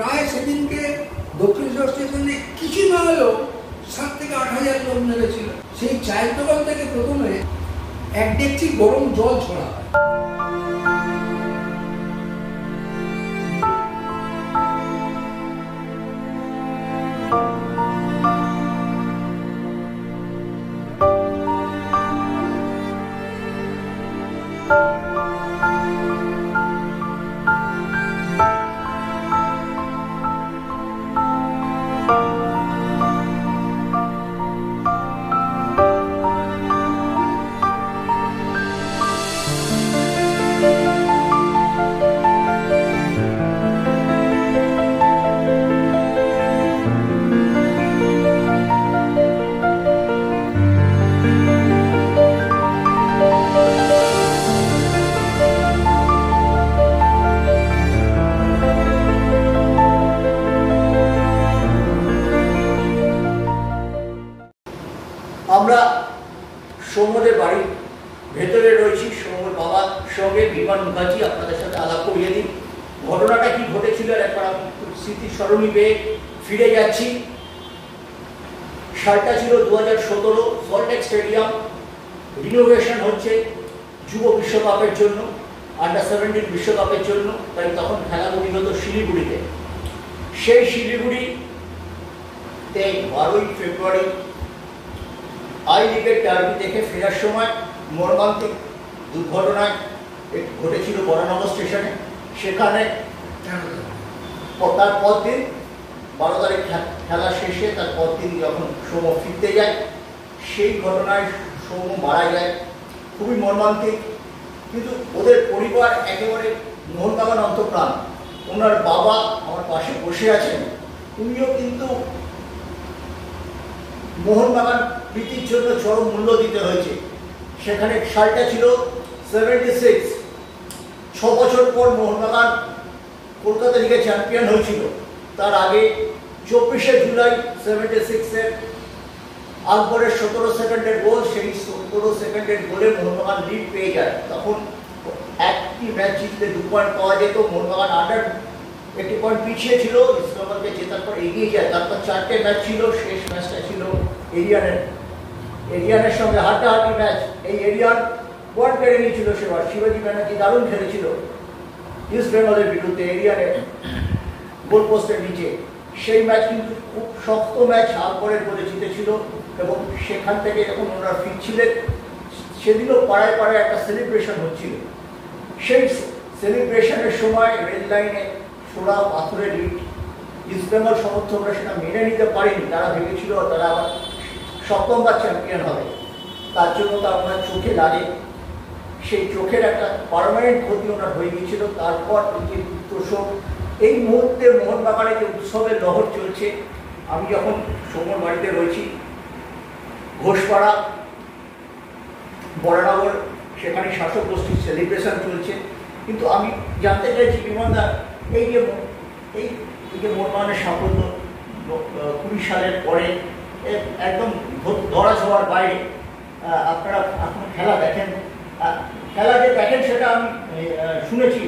প্রায় সেদিনকে দক্ষিণেশ্বর স্টেশনে কিছু না হলেও 7 থেকে 8,000 লোক নেমেছিল। সেই চায়ের দোকান থেকে প্রথমে 1 ডেকচি গরম জল ছড়া হয়। আমরা সৌম্যদের বাড়ির ভেতরে রয়েছি। সৌম্যর বাবার সঙ্গে বিমান মুখার্জি আপনাদের সাথে আলাপ করিয়ে দিই। ঘটনাটা কি ঘটেছিল একবার আমি স্মৃতি স্মরণী পেয়ে ফিরে যাচ্ছি। সালটা ছিল 2017, সল্টলেক স্টেডিয়াম রিনোভেশন হচ্ছে যুব বিশ্বকাপের জন্য, আন্ডার 17 বিশ্বকাপের জন্য। তাই তখন খেলাগুলি হতো শিলিগুড়িতে। সেই শিলিগুড়িতে 12ই ফেব্রুয়ারি আই লিগের ডার্বি দেখে ফেরার সময় মর্মান্তিক দুর্ঘটনায় ঘটেছিল বরানগর স্টেশনে। সেখানে তার পরদিন 12 তারিখ খেলা শেষে তার পরদিন যখন সৌম্য ফিরতে যায়, সেই ঘটনায় সৌম্য মারা যায়। খুবই মর্মান্তিক। কিন্তু ওদের পরিবার একেবারে মোহনবাগান অন্তঃপ্রাণ। ওনার বাবা আমার পাশে বসে আছেন, উনিও কিন্তু মোহনবাগান প্রীতির জন্য চরম মূল্য দিতে হয়েছে। সেখানে সালটা ছিল 76। 6 বছর পর মোহনবাগান কলকাতা লিগে চ্যাম্পিয়ন হয়েছিল। তার আগে 24শে জুলাই 76-এর আকবরের 17 সেকেন্ডের গোল, সেই 17 সেকেন্ডের গোলে মোহনবাগান লিড পেয়ে যায়। তখন একটি ম্যাচ জিতলে 2 পয়েন্ট পাওয়া যেত। মোহনবাগান আন্ডার 80 পয়েন্ট পিছিয়ে ছিল, ইস্টবেঙ্গলকে জেতার পর এগিয়ে যায়। তারপর 4টে ম্যাচ ছিল। শেষ ম্যাচটা ছিল এরিয়ানের সঙ্গে হাড্ডাহাড্ডি ম্যাচ। এই এরিয়ান পয়েন্ট পেরে নিয়েছিল সেবার। শিবাজি ব্যানার্জি দারুণ খেলেছিল ইস্টবেঙ্গলের বিরুদ্ধে এরিয়ানের গোল পোস্টের নিচে। সেই ম্যাচ কিন্তু খুব শক্ত ম্যাচ, আকবরের গোলে জিতেছিল। এবং সেখান থেকে যখন ওনারা ফিরছিলেন, সেদিনও পাড়ায় পাড়ায় একটা সেলিব্রেশন হচ্ছিল। সেই সেলিব্রেশনের সময় রেল লাইনে ছোড়া পাথরের ইট, ইস্টবেঙ্গল সমর্থকরা সেটা মেনে নিতে পারেনি। তারা ভেবেছিল তারা আবার 7বার চ্যাম্পিয়ন হবে। তার জন্য তার ওনার চোখে লাগে। সেই চোখের একটা পার্মানেন্ট ক্ষতি ওনার হয়ে গিয়েছিল। তারপর যে প্রসব, এই মুহূর্তে মোহনবাগানে যে উৎসবের লহর চলছে, আমি যখন সৌম্যর বাড়িতে রয়েছি, ঘোষপাড়া বরানগর, সেখানে শাসক গোষ্ঠীর সেলিব্রেশন চলছে। কিন্তু আমি জানতে চাইছি বিমানদা, এই যে মোহনবাগানের সাফল্য 20 সালের পরে একদম ধরা ছোঁয়ার বাইরে, আপনারা এখন খেলা দেখেন, খেলা যে দেখেন সেটা আমি শুনেছি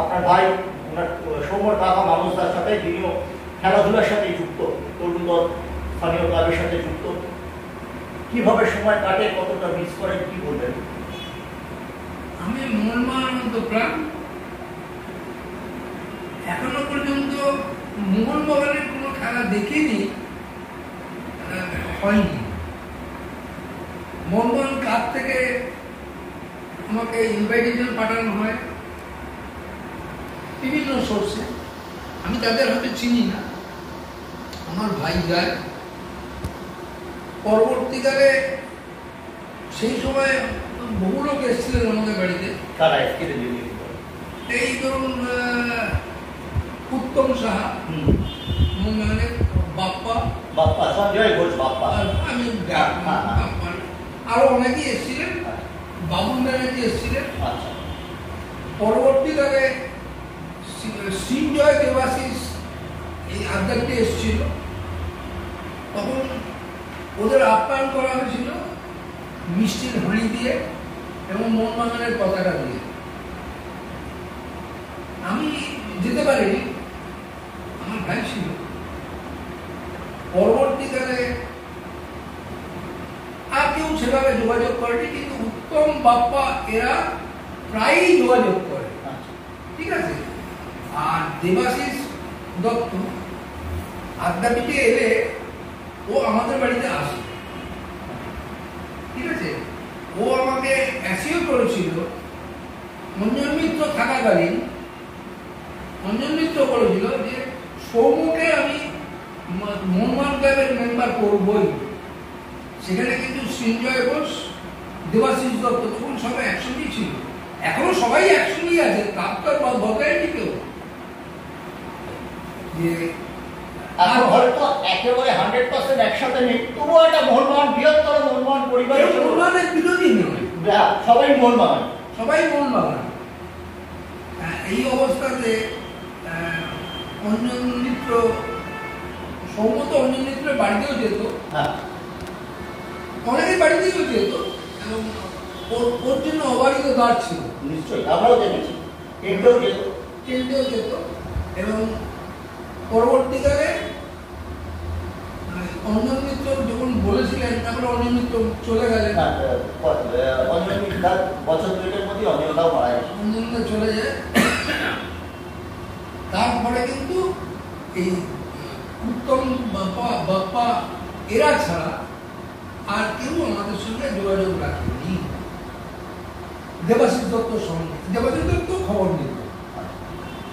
আপনার ভাই ওনার সৌম্যর কাকা মানুষ দার সাথে, যিনিও খেলাধুলার সাথে যুক্ত, তরুণ দল স্থানীয় ক্লাবের সাথে যুক্ত। কিভাবে সময় কাটে, কতটা মিস করেন, কি বলবেন? আমি মোহনবাগান অন্তঃপ্রাণ। এখনো পর্যন্ত মোহনবাগানের কোনো খেলা দেখিনি, হয়নি। মোহনবাগান ক্লাব থেকে আমাকে ইনভাইটেশন পাঠানো হয় বিভিন্ন সোর্সে। আমি তাদের হয়তো চিনি না, আমার ভাই যায়। পরবর্তীকালে সেই সময় বহু লোক এসেছিলেন আমাদের বাড়িতে। এই ধরুন উত্তম সাহা, মোহনবাগানের বাপ্পা সঞ্জয় ঘোষ, বাপ্পা, আমি আরো অনেকেই এসেছিলেন, বাবুল ব্যানার্জি এসেছিলেন। পরবর্তীকালে সিঞ্জয় দেবাশিস এই আড্ডাতে এসেছিল। তখন ওদের আপ্যায়ন করা হয়েছিল মিষ্টির হাঁড়ি দিয়ে এবং মোহনবাগানের পতাকা দিয়ে। আমি যেতে পারিনি, বাপ্পা এরা প্রায়ই যোগাযোগ করে, ঠিক আছে। আর দেবাশিস দত্ত আদ্যাপীঠে এলে ও আমাদের বাড়িতে আসে, ঠিক আছে। ও আমাকে অ্যাসিওর করেছিল অঞ্জন মিত্র থাকাকালীন, অঞ্জন মিত্র বলেছিল যে সৌম্যকে আমি মোহনবাগান ক্লাবের মেম্বার করবই। সেখানে কিন্তু সঞ্জয় ঘোষ, দেবাশিস দত্ত তখন সবাই একসঙ্গেই ছিল, এখনো সবাই একসঙ্গেই আছে, তার তো বদলায়নি কেউ। যে এখন হয়তো একেবারে 100% একসাথে নেই, তবুও একটা মোহনবাগান, বৃহত্তর মোহনবাগান পরিবার, মোহনবাগানের বিরোধী নয়, সবাই মোহনবাগান, সবাই মোহনবাগান। এই অবস্থাতে অঞ্জন মিত্র, সৌম্য তো অঞ্জন মিত্রের বাড়িতেও যেত, অনেকের বাড়িতেও যেত, এবং ওর জন্য অবারিত দ্বার ছিল। নিশ্চয়ই আমরাও দেখেছি, কেন্দ্রেও যেত, কেন্দ্রেও যেত। এবং পরবর্তীকালে অঞ্জন মিত্র যখন বলেছিলেন, তারপরে অঞ্জন মিত্র চলে গেলেন, অঞ্জন মিত্র বছর দুয়ের মধ্যে অঞ্জনদাও মারা গেছে, অঞ্জন মিত্র চলে যায়। তারপরে কিন্তু এই উত্তম বাপ্পা এরা ছাড়া আর কেউ আমাদের সঙ্গে যোগাযোগ রাখেনি। দেবাশিস দত্তর সঙ্গে, দেবাশিস দত্ত খবর নিত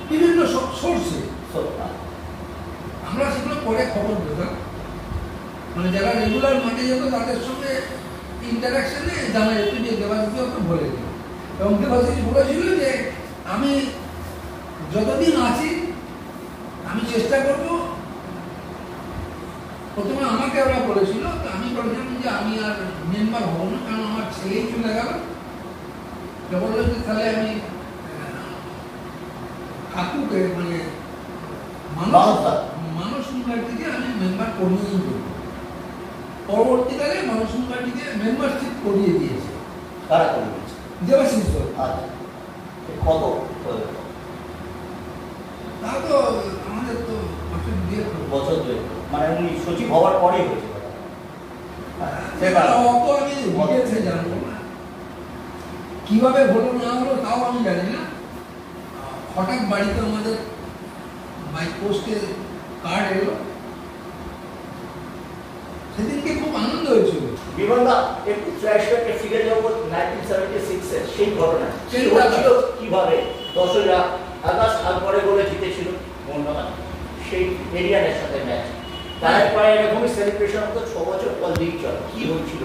বিভিন্ন সোর্সে, আমরা সেগুলো পরে খবর পেতাম। মানে যারা রেগুলার মাঠে যেত তাদের সঙ্গে ইন্টারাকশনে জানা যেত যে দেবাশিস দত্ত বলে দিল। এবং দেবাশিস বলেছিল যে আমি যতদিন আছি আমি চেষ্টা করব। প্রথমে আমাকে ওরা বলেছিল, তো আমি বলেছিলাম যে আমি আর মেম্বার হব না, কারণ আমার ছেলেই চলে গেল। বললো যে তাহলে আমি কাকুকে, মানে মানস মুখার্জিকে আমি মেম্বার করিয়ে দেব। পরবর্তীকালে মানস মুখার্জিকে মেম্বারশিপ করিয়ে দিয়েছে। কারা করে দিয়েছে? দেবাশিস কত? তা তো আমাদের তো বছর দুই, মানে উনি সচিব হওয়ার পরেই হয়েছে। অত আমি ডিটেলসে জানবো না, কিভাবে হলো না হলো তাও আমি জানি না। হঠাৎ বাড়িতে আমাদের বাই পোস্টে কার্ড এলো, সেদিনকে খুব আনন্দ হয়েছিল। বিমলদা একটু ফ্ল্যাশব্যাকে ফিরে যাবো 1976 এর সেই ঘটনা, সেই হয়েছিল কিভাবে 10ই আগস্ট আগরে গোলে জিতেছিল মোহনবাগান সেই এরিয়ানের সাথে ম্যাচ। তারপরে এরকমই সেলিব্রেশন হতো 6 বছর পর লিগ চলে, কি হচ্ছিল?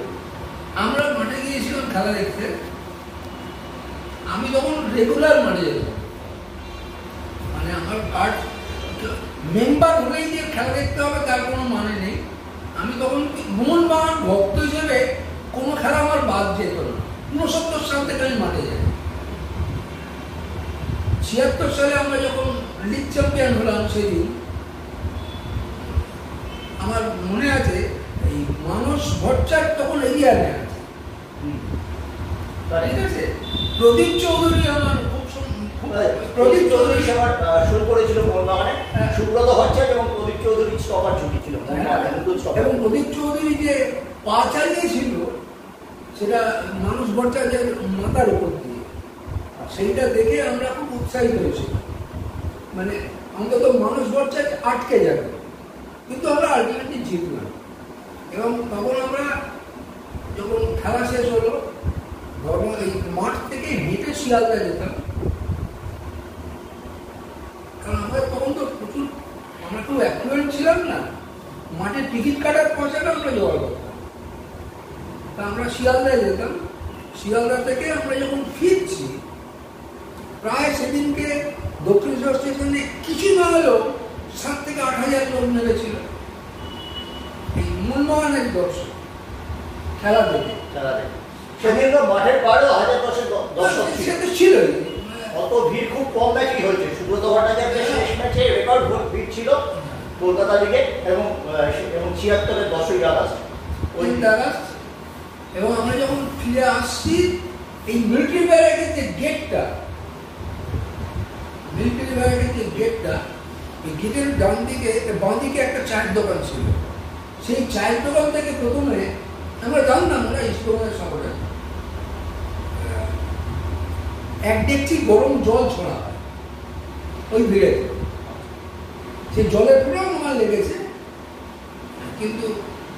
আমরা মাঠে গিয়েছিলাম খেলা দেখতে। আমি যখন রেগুলার মাঠে যেতাম, মানে আমার কার্ড মেম্বার হলেই যে খেলা দেখতে হবে তার কোনো মানে নেই। আমি তখন মোহনবাগান ভক্ত হিসেবে কোনো খেলা আমার বাদ যেত না। 69 সাল থেকে আমি মাঠে যাই। 76 সালে আমরা যখন লিগ চ্যাম্পিয়ন হলাম, সেদিন আমার মনে আছে এই মানস ভট্টাচার্য তখন এরিয়ারে আছে, ঠিক আছে। প্রদীপ চৌধুরী আমার প্রদীপ চৌধুরী সবার শুরু করেছিল মোহনবাগানে, সুব্রত ভট্টাচার্য এবং প্রদীপ চৌধুরী স্টপার জুটি ছিল। এবং প্রদীপ চৌধুরী যে পা চালিয়েছিল সেটা মানুষ ভট্টাচার্যের মাথার উপর দিয়ে, সেইটা দেখে আমরা খুব উৎসাহিত হয়েছিল। মানে অন্তত মানুষ ভট্টাচার্য আটকে যাবে, কিন্তু আমরা আলটিমেটলি জিতলাম। এবং তখন আমরা যখন খেলা শেষ হলো, এই মাঠ থেকে হেঁটে শিয়ালদা যেতাম, কারণ আমরা তখন তো প্রচুর, আমরা খুব অ্যাফ্লুয়েন্ট ছিলাম না, মাঠে টিকিট কাটার পয়সাটা আমরা জোগাড় করতাম। তা আমরা শিয়ালদায় যেতাম। শিয়ালদা থেকে আমরা যখন ফিরছি, প্রায় সেদিনকে দক্ষিণেশ্বর স্টেশনে কিছু না হলেও 7 থেকে 8,000 লোক নেমেছিল এই মোহনবাগানের দর্শক খেলা দেখে। সেদিন তো মাঠের বাইরেও 1000 সেটা ছিলই। অত ভিড় খুব কম ম্যাচই হয়েছে। সুব্রত ভট্টাচার্যের শেষ ম্যাচে রেকর্ড ভিড় ছিল কলকাতা লিগে, এবং 76-এর 10ই আগস্ট। এবং আমরা যখন ফিরে আসছি, এই মিলিটারি ব্যারাকের যে গেটটা, এই গেটের ডান দিকে বাঁ দিকে একটা চায়ের দোকান ছিল। সেই চায়ের দোকান থেকে প্রথমে আমরা জানতাম না ইস্টবেঙ্গল শহরে এক ডেকচি গরম জল ছড়া হয় ওই ভিড়েতে। সেই জলের পুরো আমার লেগেছে, কিন্তু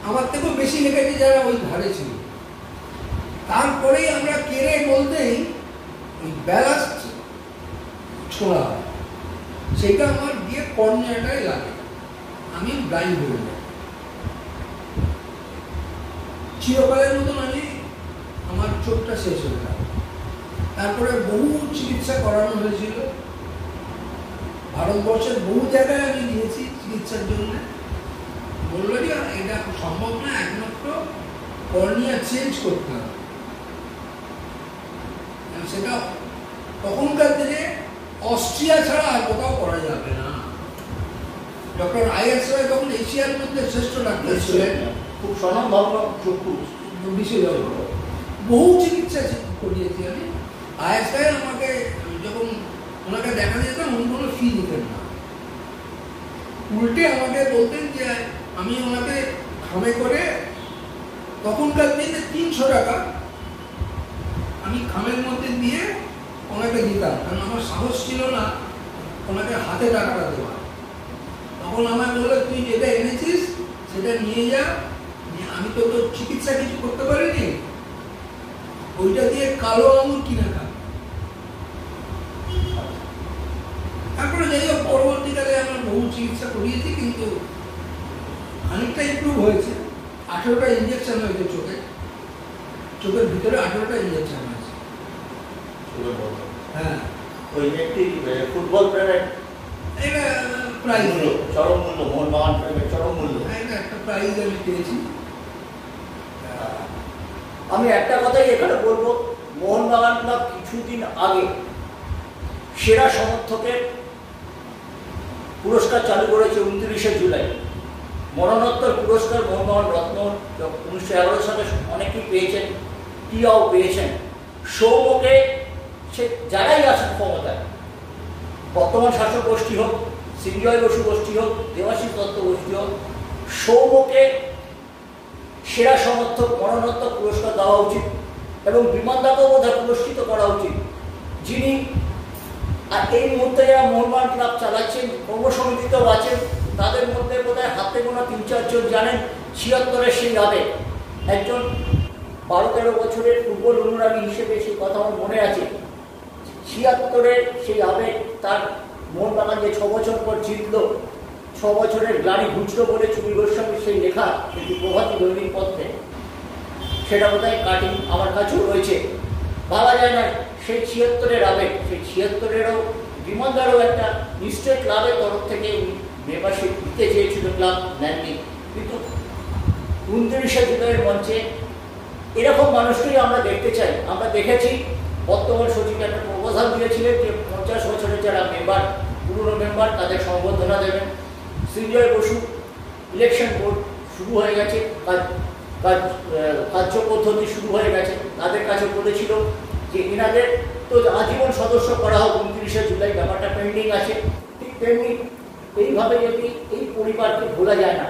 আমার থেকেও বেশি লেগেছে যারা ওই ধারে ছিল। তারপরেই আমরা কেড়ে বলতেই ওই ব্যালাস্ট ছোড়া হয়, সেটা আমার গিয়ে কর্নিয়াটাই লাগে, আমি ব্লাইন্ড হয়ে যাই। চিরকালের মতন আমার চোখটা শেষ হয়ে গেল। তারপরে বহু চিকিৎসা করানো হয়েছিল, ভারতবর্ষের বহু জায়গায় আমি গিয়েছি চিকিৎসার জন্য। বললো যে এটা সম্ভব না, একমাত্র কর্নিয়া চেঞ্জ করতে হবে। সেটা তখনকার দিনে অস্ট্রিয়া ছাড়া আর কোথাও করা যাবে না। ডক্টর আইএস রায় তখন এশিয়ার মধ্যে শ্রেষ্ঠ ডাক্তার ছিলেন, খুব স্বনামধন্য চক্ষু বিশেষজ্ঞ। বহু চিকিৎসা করিয়েছি আমি। আইএস রায় আমাকে যখন ওনাকে দেখা যেতাম, উনি কোনো ফি দিতেন না, উল্টে আমাকে বলতেন যে আমি ওনাকে খামে করে, তখনকার দিনে 300 টাকা আমি খামের মধ্যে দিয়ে ওনাকে দিতাম, কারণ আমার সাহস ছিল না ওনাকে হাতে টাকাটা দেওয়া। তখন আমায় বললো, তুই যেটা এনেছিস সেটা নিয়ে যা, আমি তো তোর চিকিৎসা কিছু করতে পারিনি, ওইটা দিয়ে কালো আঙুর কিনে খা। তারপরে যাই হোক, পরবর্তীকালে আমরা বহু চিকিৎসা করিয়েছি, কিন্তু খানিকটা ইমপ্রুভ হয়েছে। 18টা ইঞ্জেকশন হয়েছে চোখের ভিতরে 18টা ইঞ্জেকশন হয়েছে। হ্যাঁ, ওই একটি ফুটবল প্লেয়ারের এটা প্রাইজ, চরম মূল্য, মোহনবাগান প্রেমের চরম মূল্য। এটা একটা প্রাইজ আমি পেয়েছি। আমি একটা কথাই এখানে বলবো, মোহনবাগান ক্লাব কিছুদিন আগে সেরা সমর্থকের পুরস্কার চালু করেছে 29শে জুলাই। মরণোত্তর পুরস্কার মোহনবাগান রত্ন 1911 সালে অনেকেই পেয়েছেন, টিয়াও পেয়েছেন। সৌমকে সে যারাই আছেন ক্ষমতায়, বর্তমান শাসক গোষ্ঠী হোক, সঞ্জয় বসু গোষ্ঠী হোক, দেবাশিস দত্ত গোষ্ঠী হোক, সৌমকে সেরা সমর্থক মরণোত্তর পুরস্কার দেওয়া উচিত এবং বিমানদাকেও বোধহয় পুরস্কৃত করা উচিত, যিনি আর এই মুহূর্তে যারা মোহনবাগান ক্লাব চালাচ্ছেন, কর্ম সমিতিতেও আছেন, তাদের মধ্যে বোধহয় হাতে গোনা 3-4 জন জানেন 76-এর সেই আবেগ। একজন 12-13 বছরের ফুটবল অনুরাগী হিসেবে সেই কথা আমার মনে আছে। 76-এর সেই আবেগ, তার মোহনবাগান যে 6 বছর পর জিতল, 6 বছরের গ্লানি ঘুচলো বলে চুমি গোস্বামীর সেই লেখা একটি প্রভাতী দৈনিক পত্রে, সেটা বোধহয় কাটিং আমার কাছেও রয়েছে। ভাবা যায় না সেই 76-এর আবেগ, সেই 76-এরও বিমানদারও একটা নিশ্চয় ক্লাবের তরফ থেকে মেম্বারশিপ দিতে চেয়েছিল, ক্লাব নেননি। কিন্তু 29শে জুলাইয়ের মঞ্চে এরকম মানুষকেই আমরা দেখতে চাই। আমরা দেখেছি বর্তমান সচিব একটা প্রপোজাল দিয়েছিলেন যে 50 বছরের যারা মেম্বার, পুরনো মেম্বার, তাদের সংবর্ধনা দেবেন। সঞ্জয় বসু ইলেকশন বোর্ড শুরু হয়ে গেছে, কার্য পদ্ধতি শুরু হয়ে গেছে, তাদের কাছে বলেছিল যে এনাদের তো আজীবন সদস্য করা হোক, 29শে জুলাই ব্যাপারটা পেন্ডিং আছে। ঠিক তেমনি এইভাবে যদি এই পরিবারকে ভোলা যায় না,